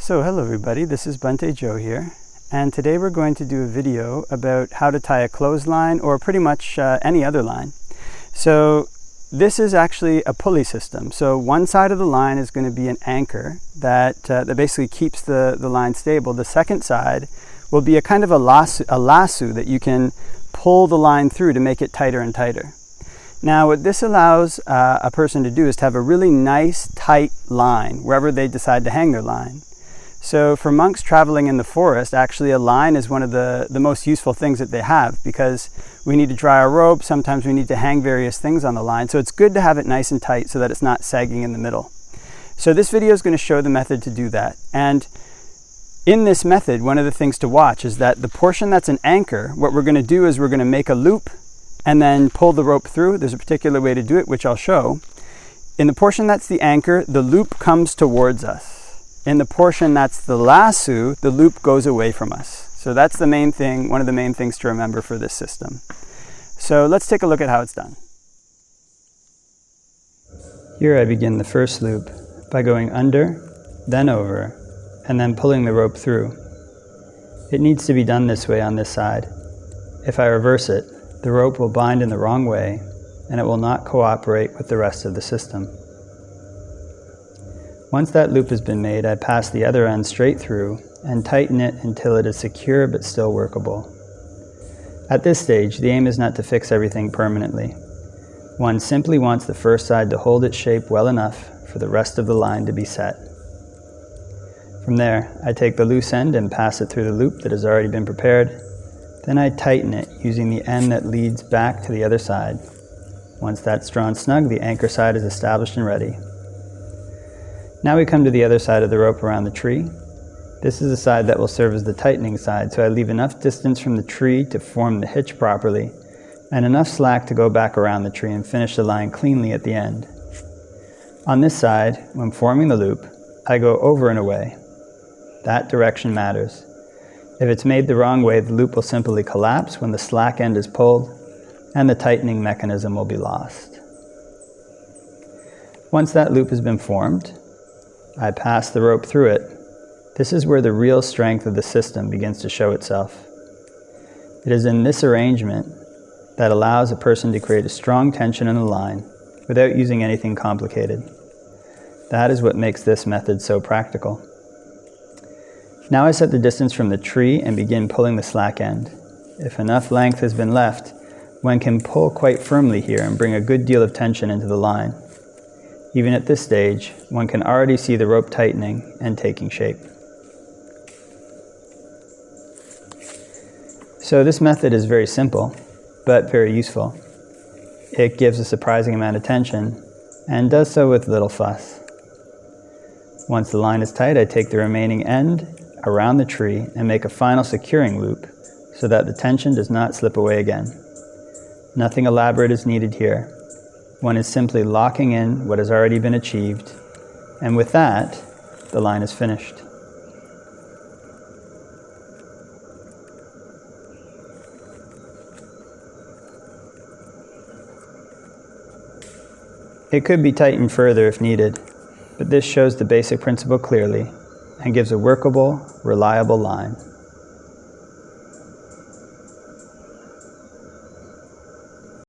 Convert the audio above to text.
So hello everybody, this is Bhante Joe here, and today we're going to do a video about how to tie a clothesline or pretty much any other line. So this is actually a pulley system. So one side of the line is going to be an anchor that basically keeps the line stable. The second side will be a kind of a lasso that you can pull the line through to make it tighter and tighter. Now what this allows a person to do is to have a really nice tight line wherever they decide to hang their line. So for monks traveling in the forest, actually a line is one of the most useful things that they have, because we need to dry our rope, sometimes we need to hang various things on the line, so it's good to have it nice and tight so that it's not sagging in the middle. So this video is going to show the method to do that. And in this method, one of the things to watch is that the portion that's an anchor, what we're going to do is we're going to make a loop and then pull the rope through. There's a particular way to do it, which I'll show. In the portion that's the anchor, the loop comes towards us. In the portion that's the lasso, the loop goes away from us. So that's the main thing, one of the main things to remember for this system. So let's take a look at how it's done. Here I begin the first loop by going under, then over, and then pulling the rope through. It needs to be done this way on this side. If I reverse it, the rope will bind in the wrong way, and it will not cooperate with the rest of the system. Once that loop has been made, I pass the other end straight through and tighten it until it is secure but still workable. At this stage, the aim is not to fix everything permanently. One simply wants the first side to hold its shape well enough for the rest of the line to be set. From there, I take the loose end and pass it through the loop that has already been prepared. Then I tighten it using the end that leads back to the other side. Once that's drawn snug, the anchor side is established and ready. Now we come to the other side of the rope around the tree. This is the side that will serve as the tightening side, so I leave enough distance from the tree to form the hitch properly, and enough slack to go back around the tree and finish the line cleanly at the end. On this side, when forming the loop, I go over and away. That direction matters. If it's made the wrong way, the loop will simply collapse when the slack end is pulled, and the tightening mechanism will be lost. Once that loop has been formed, I pass the rope through it. This is where the real strength of the system begins to show itself. It is in this arrangement that allows a person to create a strong tension in the line without using anything complicated. That is what makes this method so practical. Now I set the distance from the tree and begin pulling the slack end. If enough length has been left, one can pull quite firmly here and bring a good deal of tension into the line. Even at this stage, one can already see the rope tightening and taking shape. So this method is very simple, but very useful. It gives a surprising amount of tension, and does so with little fuss. Once the line is tight, I take the remaining end around the tree and make a final securing loop so that the tension does not slip away again. Nothing elaborate is needed here. One is simply locking in what has already been achieved, and with that, the line is finished. It could be tightened further if needed, but this shows the basic principle clearly and gives a workable, reliable line.